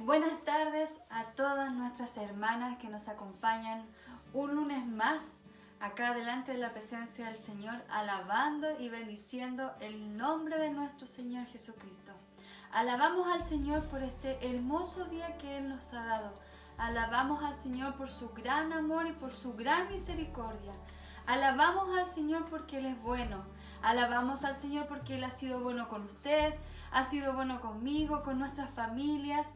Buenas tardes a todas nuestras hermanas que nos acompañan un lunes más acá delante de la presencia del Señor, alabando y bendiciendo el nombre de nuestro Señor Jesucristo. Alabamos al Señor por este hermoso día que Él nos ha dado. Alabamos al Señor por su gran amor y por su gran misericordia. Alabamos al Señor porque Él es bueno. Alabamos al Señor porque Él ha sido bueno con usted, ha sido bueno conmigo, con nuestras familias.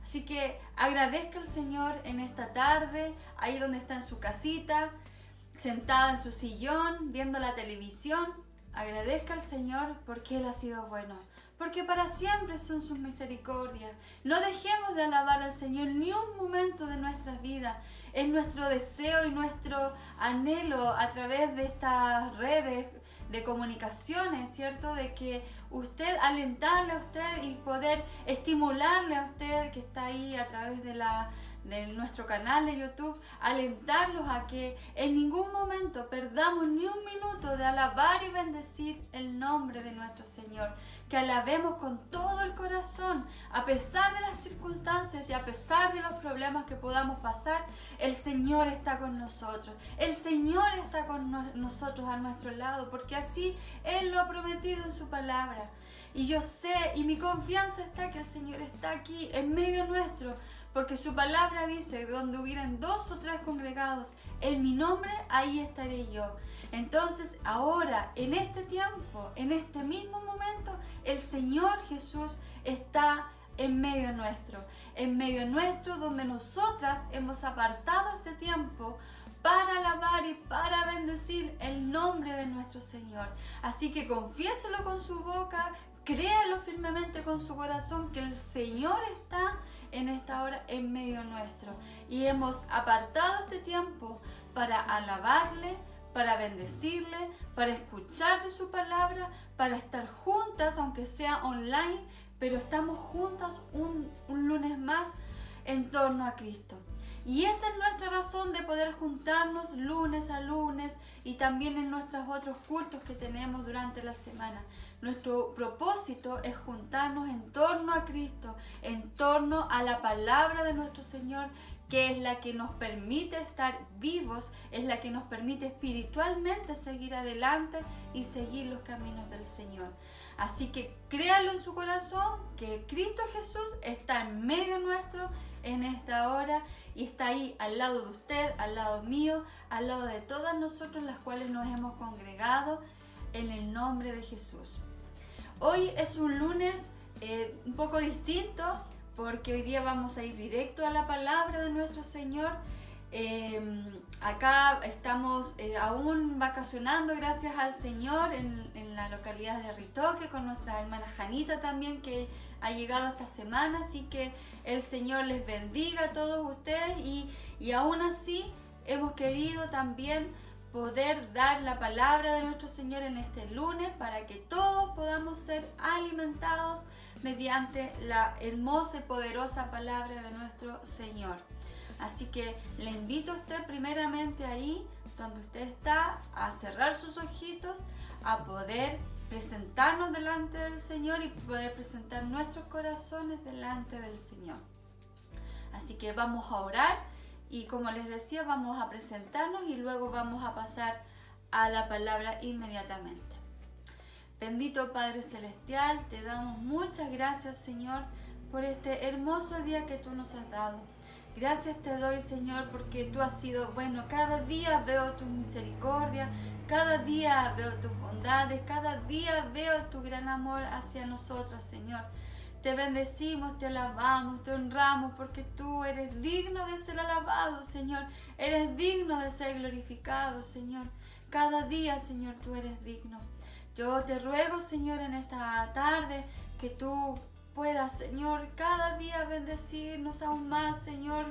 Así que agradezca al Señor en esta tarde, ahí donde está en su casita, sentada en su sillón, viendo la televisión. Agradezca al Señor porque Él ha sido bueno, porque para siempre son sus misericordias. No dejemos de alabar al Señor ni un momento de nuestras vidas. Es nuestro deseo y nuestro anhelo a través de estas redes de comunicaciones, ¿cierto? De que usted, alentarle a usted y poder estimularle a usted que está ahí a través de nuestro canal de YouTube, alentarlos a que en ningún momento perdamos ni un minuto de alabar y bendecir el nombre de nuestro Señor, que alabemos con todo el corazón, a pesar de las circunstancias y a pesar de los problemas que podamos pasar. El Señor está con nosotros, el Señor está con nosotros a nuestro lado, porque así Él lo ha prometido en su palabra. Y yo sé, y mi confianza está que el Señor está aquí en medio nuestro, porque su palabra dice: donde hubieran 2 o 3 congregados en mi nombre, ahí estaré yo. Entonces ahora, en este tiempo, en este mismo momento, el Señor Jesús está en medio nuestro, donde nosotras hemos apartado este tiempo para alabar y para bendecir el nombre de nuestro Señor. Así que confiéselo con su boca, créalo firmemente con su corazón que el Señor está en esta hora en medio nuestro. Y hemos apartado este tiempo para alabarle, para bendecirle, para escuchar de su palabra, para estar juntas, aunque sea online, pero estamos juntas un lunes más en torno a Cristo. Y esa es nuestra razón de poder juntarnos lunes a lunes y también en nuestros otros cultos que tenemos durante la semana. Nuestro propósito es juntarnos en torno a Cristo, en torno a la palabra de nuestro Señor, que es la que nos permite estar vivos, es la que nos permite espiritualmente seguir adelante y seguir los caminos del Señor. Así que créalo en su corazón que Cristo Jesús está en medio nuestro en esta hora y está ahí al lado de usted, al lado mío, al lado de todas nosotros las cuales nos hemos congregado en el nombre de Jesús. Hoy es un lunes un poco distinto, porque hoy día vamos a ir directo a la palabra de nuestro Señor. Acá estamos aún vacacionando, gracias al Señor, en la localidad de Ritoque, con nuestra hermana Janita también, que ha llegado esta semana. Así que el Señor les bendiga a todos ustedes y aún así hemos querido también poder dar la palabra de nuestro Señor en este lunes para que todos podamos ser alimentados mediante la hermosa y poderosa palabra de nuestro Señor. Así que le invito a usted primeramente ahí donde usted está a cerrar sus ojitos, a poder presentarnos delante del Señor y poder presentar nuestros corazones delante del Señor. Así que vamos a orar. Y como les decía, vamos a presentarnos y luego vamos a pasar a la palabra inmediatamente. Bendito Padre Celestial, te damos muchas gracias, Señor, por este hermoso día que tú nos has dado. Gracias te doy, Señor, porque tú has sido bueno. Cada día veo tu misericordia, cada día veo tus bondades, cada día veo tu gran amor hacia nosotros, Señor. Te bendecimos, te alabamos, te honramos, porque tú eres digno de ser alabado, Señor. Eres digno de ser glorificado, Señor. Cada día, Señor, tú eres digno. Yo te ruego, Señor, en esta tarde, que tú puedas, Señor, cada día bendecirnos aún más, Señor.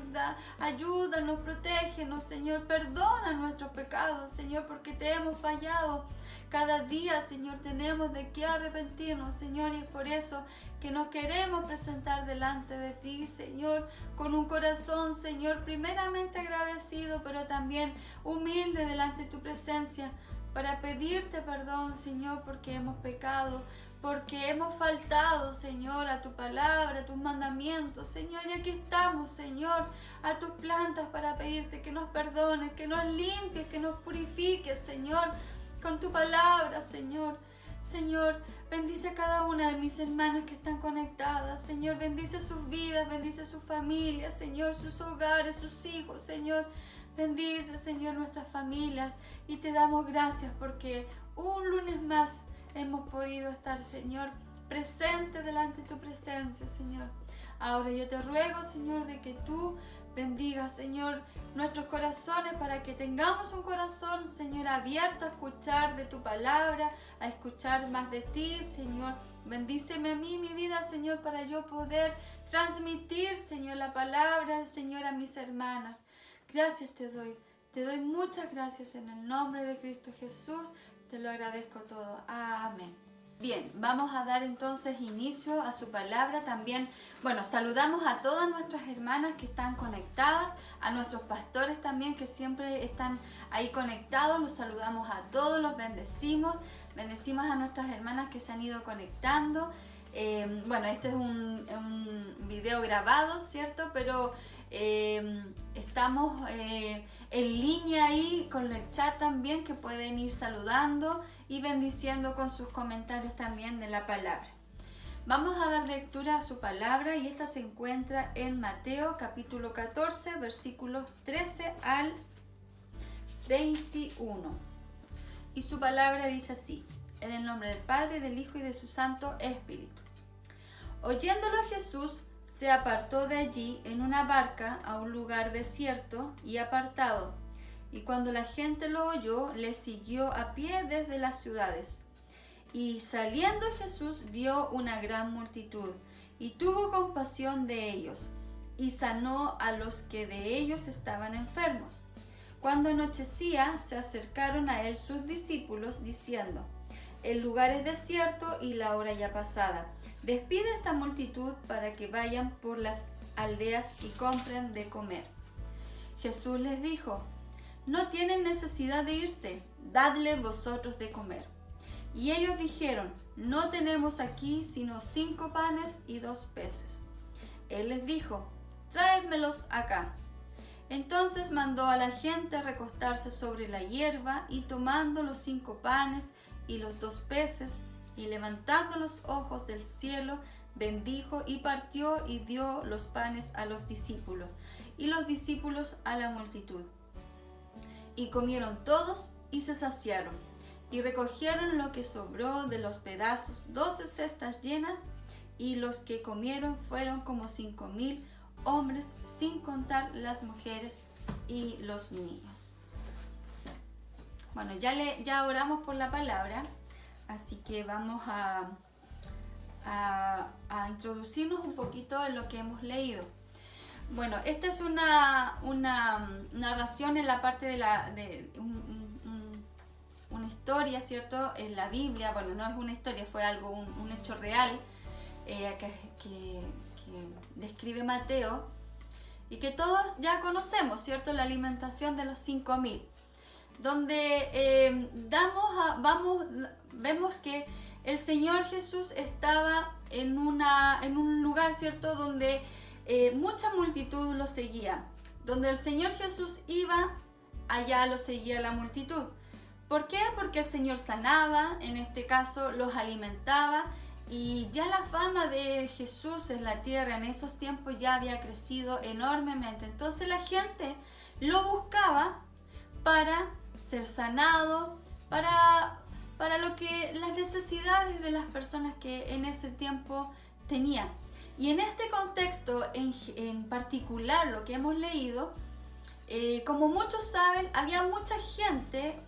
Ayúdanos, protégenos, Señor. Perdona nuestros pecados, Señor, porque te hemos fallado. Cada día, Señor, tenemos de qué arrepentirnos, Señor, y es por eso que nos queremos presentar delante de ti, Señor, con un corazón, Señor, primeramente agradecido, pero también humilde delante de tu presencia, para pedirte perdón, Señor, porque hemos pecado, porque hemos faltado, Señor, a tu palabra, a tus mandamientos, Señor, y aquí estamos, Señor, a tus plantas para pedirte que nos perdones, que nos limpies, que nos purifiques, Señor, con tu palabra, Señor. Señor, bendice a cada una de mis hermanas que están conectadas, Señor, bendice sus vidas, bendice sus familias, Señor, sus hogares, sus hijos, Señor, bendice, Señor, nuestras familias, y te damos gracias porque un lunes más hemos podido estar, Señor, presente delante de tu presencia, Señor. Ahora yo te ruego, Señor, de que tú bendigas, Señor, nuestros corazones para que tengamos un corazón, Señor, abierto a escuchar de tu palabra, a escuchar más de ti, Señor. Bendíceme a mí, mi vida, Señor, para yo poder transmitir, Señor, la palabra, Señor, a mis hermanas. Gracias te doy muchas gracias en el nombre de Cristo Jesús. Te lo agradezco todo. Amén. Bien, vamos a dar entonces inicio a su palabra. También, saludamos a todas nuestras hermanas que están conectadas, a nuestros pastores también que siempre están ahí conectados. Los saludamos a todos, los bendecimos. Bendecimos a nuestras hermanas que se han ido conectando. Este es un video grabado, ¿cierto? Pero estamos en línea ahí con el chat también, que pueden ir saludando y bendiciendo con sus comentarios también de la palabra. Vamos a dar lectura a su palabra, y esta se encuentra en Mateo capítulo 14, versículos 13 al 21. Y su palabra dice así: en el nombre del Padre, del Hijo y de su Santo Espíritu. Oyéndolo Jesús, se apartó de allí en una barca a un lugar desierto y apartado, y cuando la gente lo oyó, le siguió a pie desde las ciudades. Y saliendo Jesús vio una gran multitud, y tuvo compasión de ellos, y sanó a los que de ellos estaban enfermos. Cuando anochecía, se acercaron a él sus discípulos, diciendo: el lugar es desierto y la hora ya pasada. Despide a esta multitud para que vayan por las aldeas y compren de comer. Jesús les dijo: no tienen necesidad de irse, dadle vosotros de comer. Y ellos dijeron: no tenemos aquí sino 5 panes y 2 peces. Él les dijo: tráedmelos acá. Entonces mandó a la gente recostarse sobre la hierba, y tomando los 5 panes y los 2 peces, y levantando los ojos del cielo, bendijo y partió y dio los panes a los discípulos, y los discípulos a la multitud. Y comieron todos y se saciaron, y recogieron lo que sobró de los pedazos, 12 cestas llenas, y los que comieron fueron como 5,000 hombres, sin contar las mujeres y los niños. Bueno, ya oramos por la palabra, así que vamos a introducirnos un poquito en lo que hemos leído. Bueno, esta es una narración en la parte de una historia, ¿cierto? En la Biblia. Bueno, no es una historia, fue un hecho real que describe Mateo, y que todos ya conocemos, ¿cierto? La alimentación de los 5,000, donde vemos que el Señor Jesús estaba en un lugar, ¿cierto? Donde mucha multitud lo seguía. Donde el Señor Jesús iba, allá lo seguía la multitud. ¿Por qué? Porque el Señor sanaba, en este caso los alimentaba, y ya la fama de Jesús en la tierra en esos tiempos ya había crecido enormemente. Entonces la gente lo buscaba para ser sanado, para las necesidades de las personas que en ese tiempo tenían. Y en este contexto en particular, lo que hemos leído, como muchos saben, había mucha gente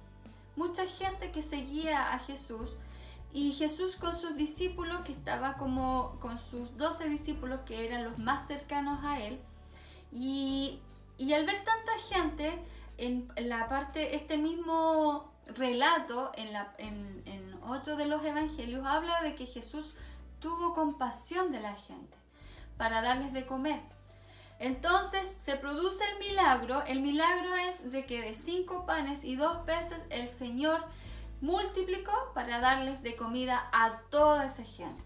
que seguía a Jesús, y Jesús con sus discípulos, que estaba con sus 12 discípulos que eran los más cercanos a él, y al ver tanta gente, en la parte, este mismo relato en otro de los evangelios habla de que Jesús tuvo compasión de la gente para darles de comer. Entonces se produce el milagro es de que de 5 panes y 2 peces el Señor multiplicó para darles de comida a toda esa gente.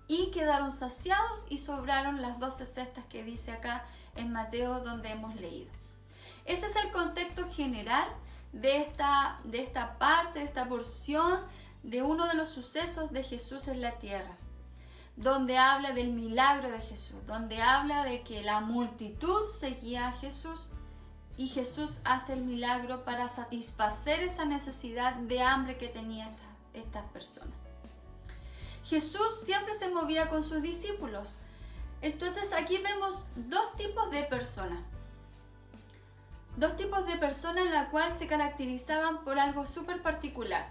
Y quedaron saciados y sobraron las 12 cestas que dice acá en Mateo, donde hemos leído. Ese es el contexto general de esta parte, de esta porción, de uno de los sucesos de Jesús en la tierra, donde habla del milagro de Jesús, donde habla de que la multitud seguía a Jesús y Jesús hace el milagro para satisfacer esa necesidad de hambre que tenían estas personas. Jesús siempre se movía con sus discípulos. Entonces aquí vemos dos tipos de personas. Dos tipos de personas en la cual se caracterizaban por algo súper particular.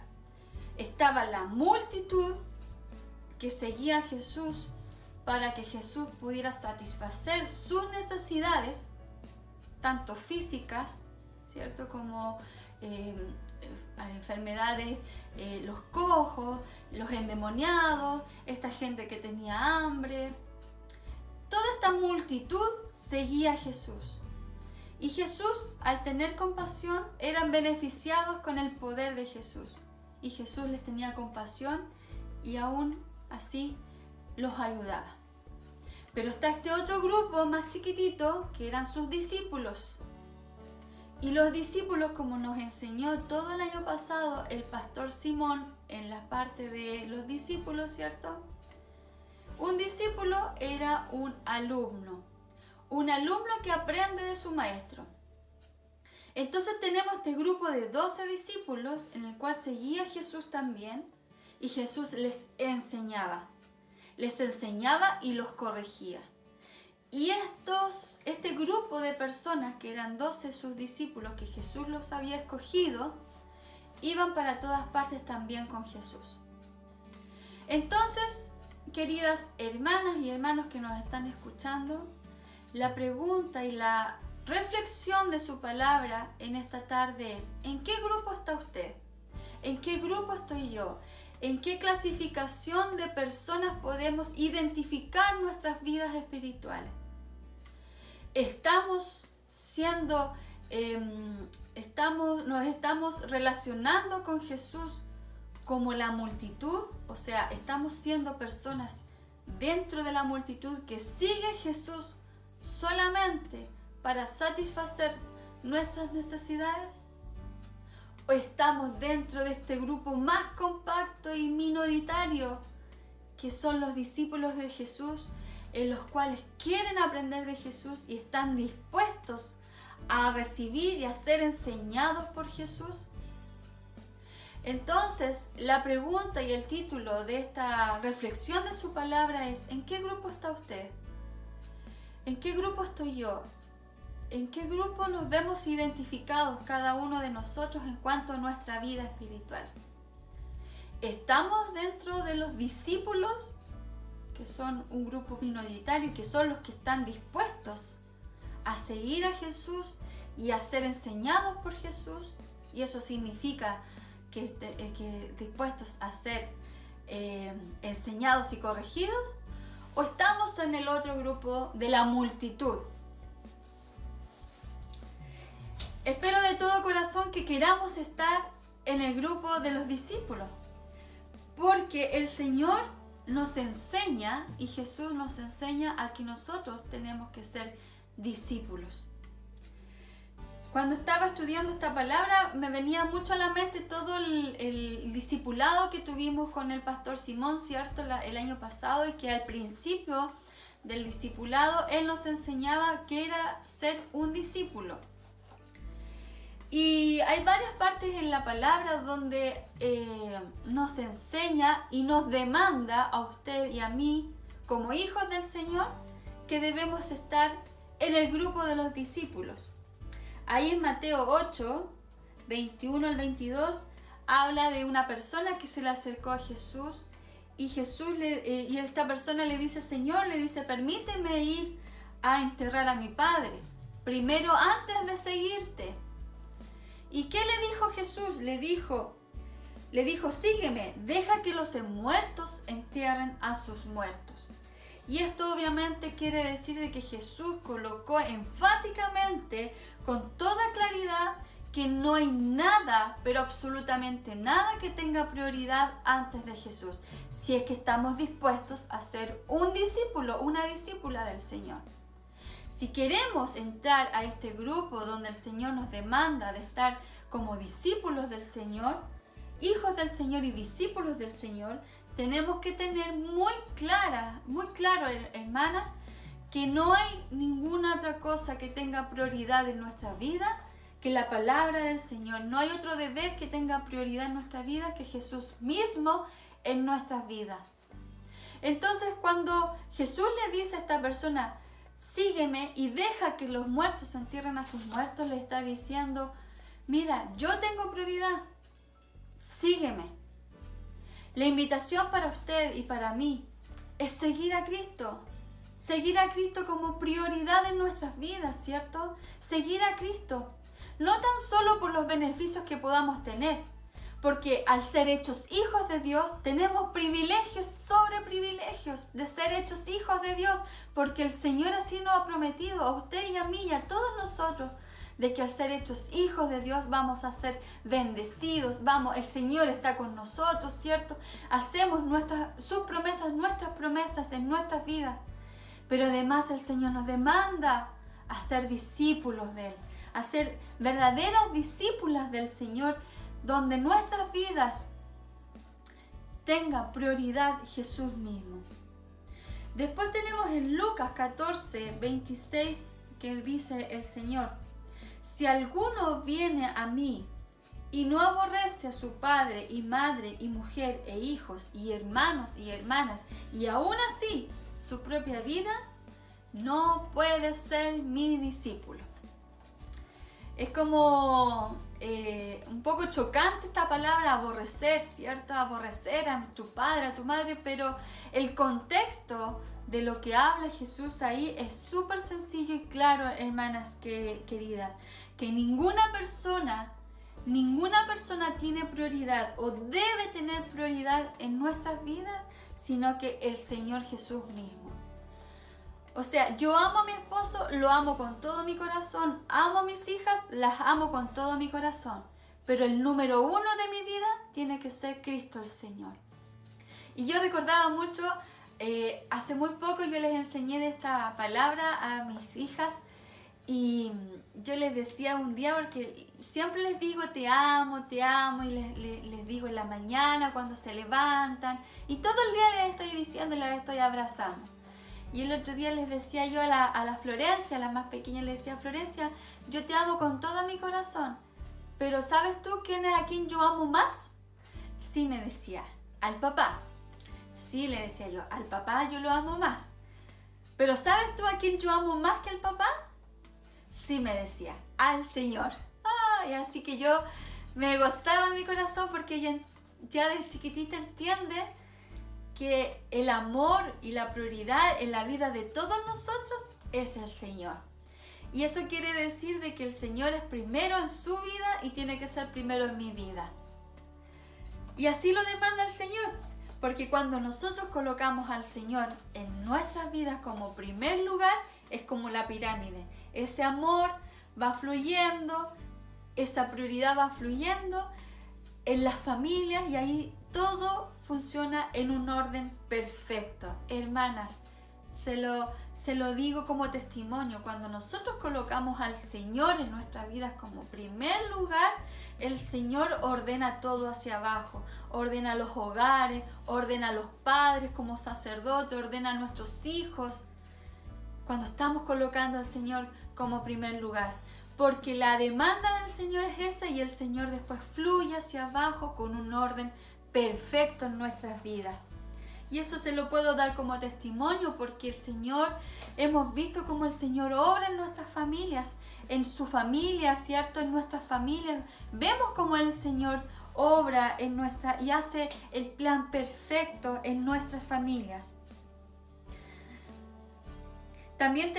Estaba la multitud que seguía a Jesús para que Jesús pudiera satisfacer sus necesidades, tanto físicas, ¿cierto? Como enfermedades, los cojos, los endemoniados, esta gente que tenía hambre. Toda esta multitud seguía a Jesús. Y Jesús, al tener compasión, eran beneficiados con el poder de Jesús. Y Jesús les tenía compasión y aún así los ayudaba. Pero está este otro grupo más chiquitito que eran sus discípulos. Y los discípulos, como nos enseñó todo el año pasado el pastor Simón en la parte de los discípulos, ¿cierto? Un discípulo era un alumno que aprende de su maestro. Entonces tenemos este grupo de 12 discípulos en el cual seguía Jesús también, y Jesús les enseñaba y los corregía. Y este grupo de personas, que eran 12 sus discípulos, que Jesús los había escogido, iban para todas partes también con Jesús. Entonces, queridas hermanas y hermanos que nos están escuchando, la pregunta y la reflexión de su palabra en esta tarde es: ¿en qué grupo está usted? ¿En qué grupo estoy yo? ¿En qué clasificación de personas podemos identificar nuestras vidas espirituales? ¿Nos estamos relacionando con Jesús como la multitud? O sea, ¿estamos siendo personas dentro de la multitud que sigue a Jesús solamente para satisfacer nuestras necesidades? ¿O estamos dentro de este grupo más compacto y minoritario que son los discípulos de Jesús, en los cuales quieren aprender de Jesús y están dispuestos a recibir y a ser enseñados por Jesús? Entonces, la pregunta y el título de esta reflexión de su palabra es: ¿en qué grupo está usted? ¿En qué grupo estoy yo? ¿En qué grupo nos vemos identificados cada uno de nosotros en cuanto a nuestra vida espiritual? ¿Estamos dentro de los discípulos, que son un grupo minoritario y que son los que están dispuestos a seguir a Jesús y a ser enseñados por Jesús? Y eso significa que dispuestos a ser enseñados y corregidos. ¿O estamos en el otro grupo de la multitud? Espero de todo corazón que queramos estar en el grupo de los discípulos, porque el Señor nos enseña y Jesús nos enseña a que nosotros tenemos que ser discípulos. Cuando estaba estudiando esta palabra me venía mucho a la mente todo el discipulado que tuvimos con el pastor Simón, ¿cierto? El año pasado, y que al principio del discipulado él nos enseñaba qué era ser un discípulo. Y hay varias partes en la palabra donde nos enseña y nos demanda a usted y a mí, como hijos del Señor, que debemos estar en el grupo de los discípulos. Ahí en Mateo 8, 21 al 22, habla de una persona que se le acercó a Jesús y y esta persona le dice: Señor, permíteme ir a enterrar a mi padre, primero antes de seguirte. ¿Y qué le dijo Jesús? Le dijo, sígueme, deja que los muertos entierren a sus muertos. Y esto obviamente quiere decir de que Jesús colocó enfáticamente, con toda claridad, que no hay nada, pero absolutamente nada que tenga prioridad antes de Jesús, si es que estamos dispuestos a ser un discípulo, una discípula del Señor. Si queremos entrar a este grupo donde el Señor nos demanda de estar como discípulos del Señor, hijos del Señor y discípulos del Señor, tenemos que tener muy claro, hermanas, que no hay ninguna otra cosa que tenga prioridad en nuestra vida que la palabra del Señor. No hay otro deber que tenga prioridad en nuestra vida que Jesús mismo en nuestras vidas. Entonces, cuando Jesús le dice a esta persona, sígueme y deja que los muertos entierren a sus muertos, le está diciendo, mira, yo tengo prioridad, sígueme. La invitación para usted y para mí es seguir a Cristo como prioridad en nuestras vidas, ¿cierto? Seguir a Cristo, no tan solo por los beneficios que podamos tener, porque al ser hechos hijos de Dios, tenemos privilegios sobre privilegios de ser hechos hijos de Dios, porque el Señor así nos ha prometido a usted y a mí y a todos nosotros, de que al ser hechos hijos de Dios vamos a ser bendecidos, el Señor está con nosotros, ¿cierto? Hacemos sus promesas, nuestras promesas en nuestras vidas, pero además el Señor nos demanda a ser discípulos de Él, a ser verdaderas discípulas del Señor, donde nuestras vidas tengan prioridad Jesús mismo. Después tenemos en Lucas 14, 26, que dice el Señor, si alguno viene a mí y no aborrece a su padre y madre y mujer e hijos y hermanos y hermanas, y aún así su propia vida, no puede ser mi discípulo. Es como un poco chocante esta palabra aborrecer, ¿cierto? Aborrecer a tu padre, a tu madre, pero el contexto de lo que habla Jesús ahí es súper sencillo y claro, hermanas queridas, que ninguna persona tiene prioridad o debe tener prioridad en nuestras vidas, sino que el Señor Jesús mismo. O sea, yo amo a mi esposo, lo amo con todo mi corazón, amo a mis hijas, las amo con todo mi corazón, pero el número uno de mi vida tiene que ser Cristo el Señor. Y yo recordaba mucho, hace muy poco yo les enseñé de esta palabra a mis hijas y yo les decía un día, porque siempre les digo te amo y les digo en la mañana cuando se levantan y todo el día les estoy diciendo y les estoy abrazando. Y el otro día les decía yo a la Florencia, a la más pequeña, le decía, Florencia, yo te amo con todo mi corazón, pero ¿sabes tú quién es a quien yo amo más? Sí, me decía, al papá. Sí, le decía yo, al papá yo lo amo más. Pero ¿sabes tú a quién yo amo más que al papá? Sí, me decía, al Señor. Y así que yo me gozaba en mi corazón porque ella ya de chiquitita entiende que el amor y la prioridad en la vida de todos nosotros es el Señor. Y eso quiere decir de que el Señor es primero en su vida y tiene que ser primero en mi vida. Y así lo demanda el Señor, porque cuando nosotros colocamos al Señor en nuestras vidas como primer lugar, es como la pirámide. Ese amor va fluyendo, esa prioridad va fluyendo en las familias y ahí todo funciona en un orden perfecto. Hermanas, se lo digo como testimonio, cuando nosotros colocamos al Señor en nuestras vidas como primer lugar, el Señor ordena todo hacia abajo, ordena los hogares, ordena a los padres como sacerdote, ordena a nuestros hijos, cuando estamos colocando al Señor como primer lugar. Porque la demanda del Señor es esa y el Señor después fluye hacia abajo con un orden perfecto en nuestras vidas. Y eso se lo puedo dar como testimonio porque el Señor, hemos visto cómo el Señor obra en nuestras familias, en su familia, ¿cierto? En nuestras familias. Vemos cómo el Señor obra en y hace el plan perfecto en nuestras familias. También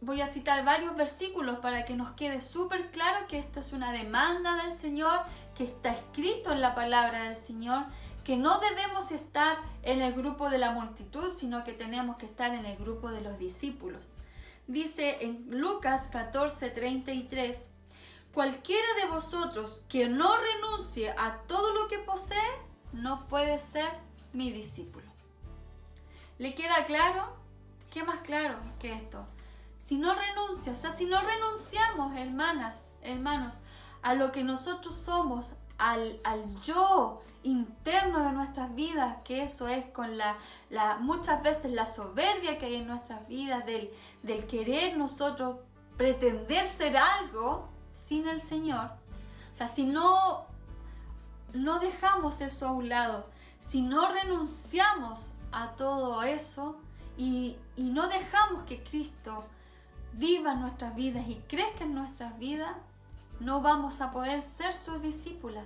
voy a citar varios versículos para que nos quede súper claro que esto es una demanda del Señor, que está escrito en la palabra del Señor, que no debemos estar en el grupo de la multitud, sino que tenemos que estar en el grupo de los discípulos. Dice en Lucas 14:33, cualquiera de vosotros que no renuncie a todo lo que posee, no puede ser mi discípulo. ¿Le queda claro? ¿Qué más claro que esto? Si no renuncia, o sea, si no renunciamos, hermanos, a lo que nosotros somos, al yo interno de nuestras vidas, que eso es con muchas veces la soberbia que hay en nuestras vidas, del querer nosotros pretender ser algo sin el Señor. O sea, si no dejamos eso a un lado, si no renunciamos a todo eso y no dejamos que Cristo viva en nuestras vidas y crezca en nuestras vidas, no vamos a poder ser sus discípulas.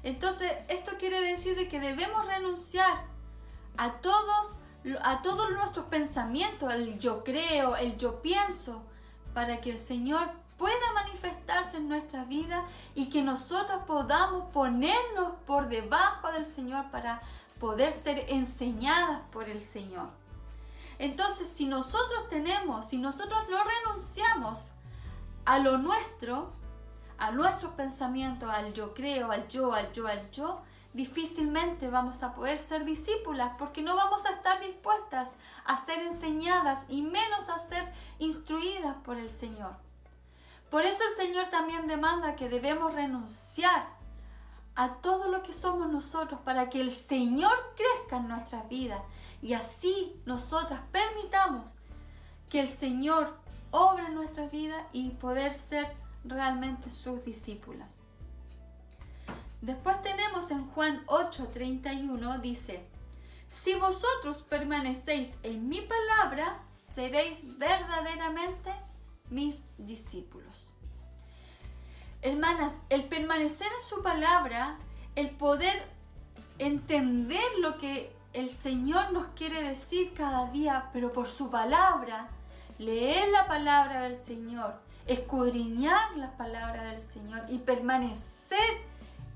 Entonces, esto quiere decir de que debemos renunciar a todos nuestros pensamientos, el yo creo, el yo pienso, para que el Señor pueda manifestarse en nuestra vida y que nosotros podamos ponernos por debajo del Señor para poder ser enseñadas por el Señor. Entonces, si nosotros no renunciamos a lo nuestro, a nuestros pensamientos, al yo creo, al yo, difícilmente vamos a poder ser discípulas, porque no vamos a estar dispuestas a ser enseñadas y menos a ser instruidas por el Señor. Por eso el Señor también demanda que debemos renunciar a todo lo que somos nosotros para que el Señor crezca en nuestras vidas y así nosotras permitamos que el Señor obre en nuestras vidas y poder ser realmente sus discípulas. Después tenemos en Juan 8:31, dice: si vosotros permanecéis en mi palabra, seréis verdaderamente mis discípulos. Hermanas, el permanecer en su palabra, el poder entender lo que el Señor nos quiere decir cada día, pero por su palabra, leer la palabra del Señor, escudriñar la palabra del Señor y permanecer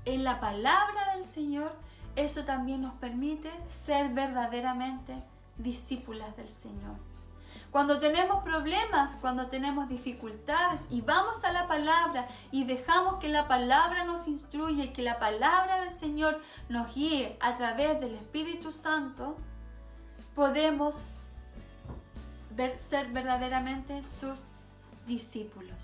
en la palabra del Señor, eso también nos permite ser verdaderamente discípulas del Señor. Cuando tenemos problemas, cuando tenemos dificultades y vamos a la palabra y dejamos que la palabra nos instruya y que la palabra del Señor nos guíe a través del Espíritu Santo, podemos ser verdaderamente sus discípulos.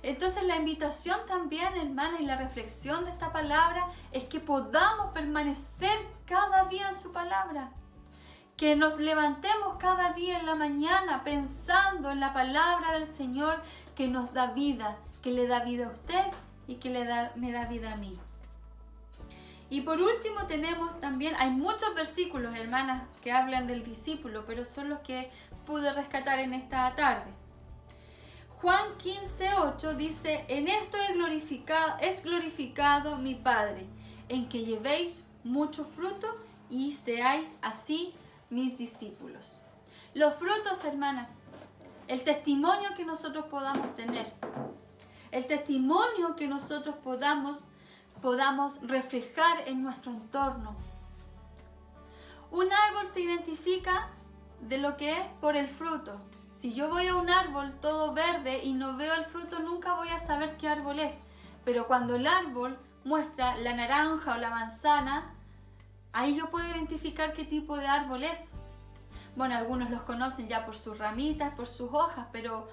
Entonces la invitación también, hermana, y la reflexión de esta palabra es que podamos permanecer cada día en su palabra. Que nos levantemos cada día en la mañana pensando en la palabra del Señor que nos da vida, que le da vida a usted y que me da vida a mí. Y por último tenemos también, hay muchos versículos, hermanas, que hablan del discípulo, pero son los que pude rescatar en esta tarde. Juan 15:8 dice: en esto es glorificado mi Padre, en que llevéis mucho fruto y seáis así mis discípulos. Los frutos, hermana, el testimonio que nosotros podamos tener, el testimonio que nosotros podamos reflejar en nuestro entorno. Un árbol se identifica de lo que es por el fruto. Si yo voy a un árbol todo verde y no veo el fruto, nunca voy a saber qué árbol es. Pero cuando el árbol muestra la naranja o la manzana, ahí yo puedo identificar qué tipo de árbol es. Bueno, algunos los conocen ya por sus ramitas, por sus hojas, pero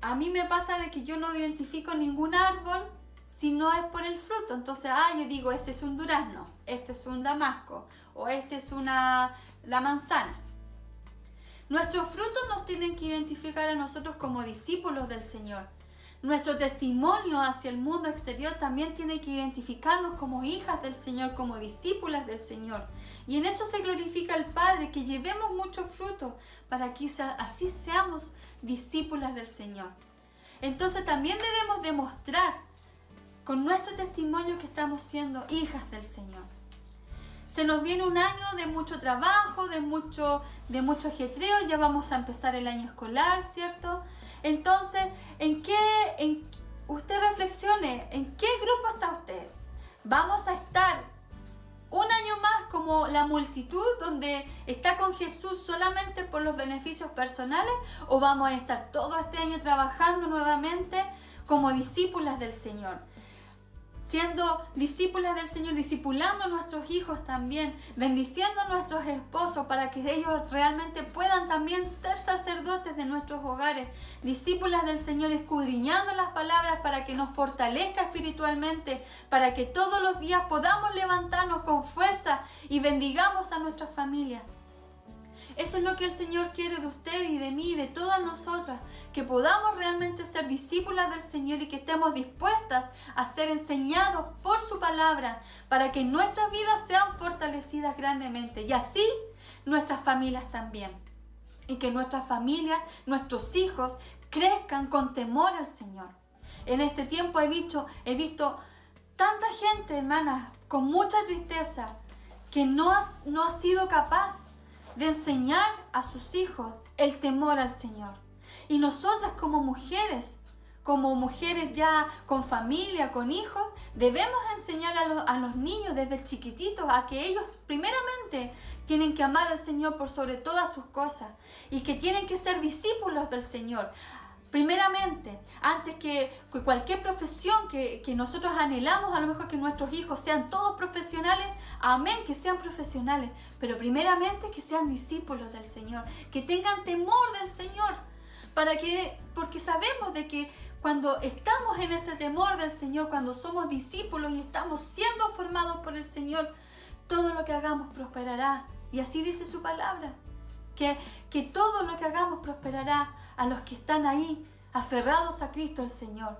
a mí me pasa de que yo no identifico ningún árbol si no es por el fruto. Entonces, yo digo, este es un durazno, este es un damasco, o este es la manzana. Nuestros frutos nos tienen que identificar a nosotros como discípulos del Señor. Nuestro testimonio hacia el mundo exterior también tiene que identificarnos como hijas del Señor, como discípulas del Señor. Y en eso se glorifica al Padre, que llevemos mucho fruto para que así seamos discípulas del Señor. Entonces también debemos demostrar con nuestro testimonio que estamos siendo hijas del Señor. Se nos viene un año de mucho trabajo, de mucho ajetreo, ya vamos a empezar el año escolar, ¿cierto? Entonces, usted reflexione, ¿en qué grupo está usted? ¿Vamos a estar un año más como la multitud donde está con Jesús solamente por los beneficios personales? ¿O vamos a estar todo este año trabajando nuevamente como discípulas del Señor. Siendo discípulas del Señor, discipulando a nuestros hijos también, bendiciendo a nuestros esposos para que ellos realmente puedan también ser sacerdotes de nuestros hogares, discípulas del Señor, escudriñando las palabras para que nos fortalezca espiritualmente, para que todos los días podamos levantarnos con fuerza y bendigamos a nuestras familias. Eso es lo que el Señor quiere de usted y de mí y de todas nosotras, que podamos realmente ser discípulas del Señor y que estemos dispuestas a ser enseñados por su palabra para que nuestras vidas sean fortalecidas grandemente y así nuestras familias también. Y que nuestras familias, nuestros hijos crezcan con temor al Señor. En este tiempo he visto tanta gente, hermanas, con mucha tristeza, que no ha sido capaz de enseñar a sus hijos el temor al Señor. Y nosotras como mujeres ya con familia, con hijos, debemos enseñar a los niños desde chiquititos a que ellos primeramente tienen que amar al Señor por sobre todas sus cosas y que tienen que ser discípulos del Señor. Primeramente, antes que cualquier profesión que nosotros anhelamos, a lo mejor que nuestros hijos sean todos profesionales, amén, que sean profesionales, pero primeramente que sean discípulos del Señor, que tengan temor del Señor, porque sabemos de que cuando estamos en ese temor del Señor, cuando somos discípulos y estamos siendo formados por el Señor, todo lo que hagamos prosperará, y así dice su palabra, que todo lo que hagamos prosperará a los que están ahí, aferrados a Cristo el Señor.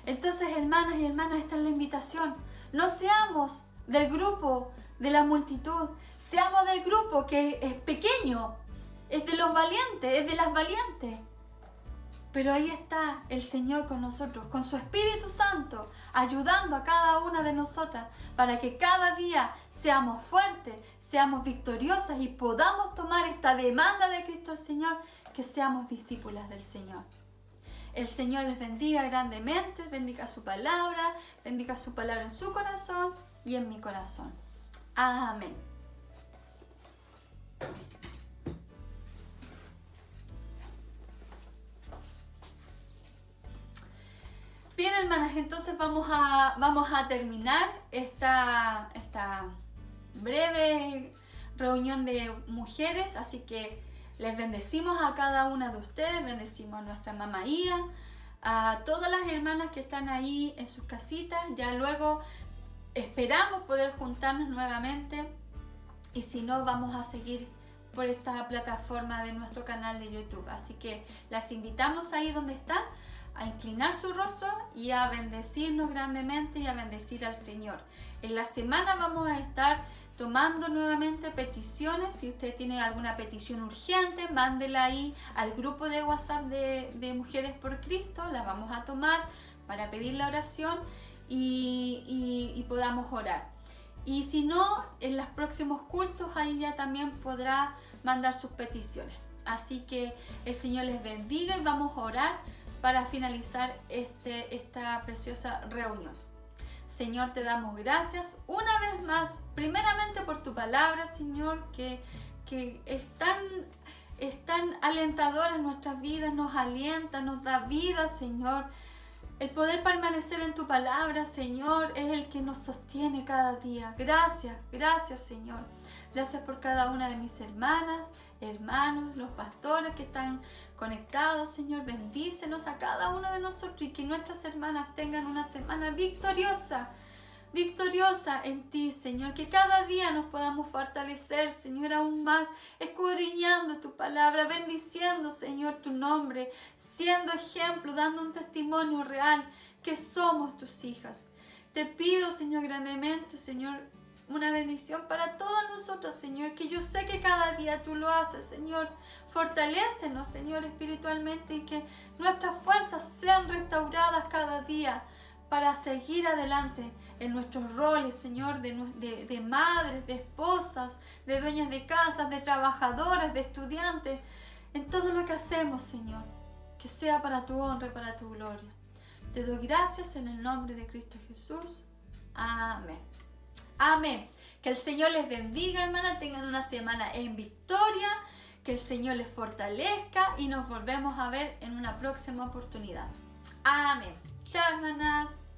Entonces, hermanas y hermanas, esta es la invitación. No seamos del grupo de la multitud, seamos del grupo que es pequeño, es de los valientes, es de las valientes. Pero ahí está el Señor con nosotros, con su Espíritu Santo, ayudando a cada una de nosotras para que cada día seamos fuertes, seamos victoriosas y podamos tomar esta demanda de Cristo el Señor, que seamos discípulas del Señor. El Señor les bendiga grandemente, bendiga su palabra en su corazón y en mi corazón. Amén. Bien, hermanas, entonces vamos a terminar esta breve reunión de mujeres, así que les bendecimos a cada una de ustedes, bendecimos a nuestra mamá Ia, a todas las hermanas que están ahí en sus casitas. Ya luego esperamos poder juntarnos nuevamente y si no, vamos a seguir por esta plataforma de nuestro canal de YouTube. Así que las invitamos ahí donde están a inclinar su rostro y a bendecirnos grandemente y a bendecir al Señor. En la semana vamos a estar tomando nuevamente peticiones. Si usted tiene alguna petición urgente, mándela ahí al grupo de WhatsApp de Mujeres por Cristo. La vamos a tomar para pedir la oración y podamos orar. Y si no, en los próximos cultos ahí ya también podrá mandar sus peticiones. Así que el Señor les bendiga y vamos a orar para finalizar esta preciosa reunión. Señor, te damos gracias una vez más, primeramente por tu palabra, Señor, que es tan alentadora en nuestras vidas, nos alienta, nos da vida, Señor. El poder permanecer en tu palabra, Señor, es el que nos sostiene cada día. Gracias, gracias, Señor. Gracias por cada una de mis hermanas, hermanos, los pastores que están conectados, Señor. Bendícenos a cada uno de nosotros y que nuestras hermanas tengan una semana victoriosa en ti, Señor. Que cada día nos podamos fortalecer, Señor, aún más, escudriñando tu palabra, bendiciendo, Señor, tu nombre, siendo ejemplo, dando un testimonio real que somos tus hijas. Te pido, Señor, grandemente, Señor, una bendición para todas nosotras, Señor, que yo sé que cada día tú lo haces, Señor. Fortalécenos, Señor, espiritualmente y que nuestras fuerzas sean restauradas cada día para seguir adelante en nuestros roles, Señor, de madres, de esposas, de dueñas de casas, de trabajadoras, de estudiantes, en todo lo que hacemos, Señor, que sea para tu honra y para tu gloria. Te doy gracias en el nombre de Cristo Jesús. Amén. Amén. Que el Señor les bendiga, hermana. Tengan una semana en victoria. Que el Señor les fortalezca y nos volvemos a ver en una próxima oportunidad. Amén. Chao, hermanas.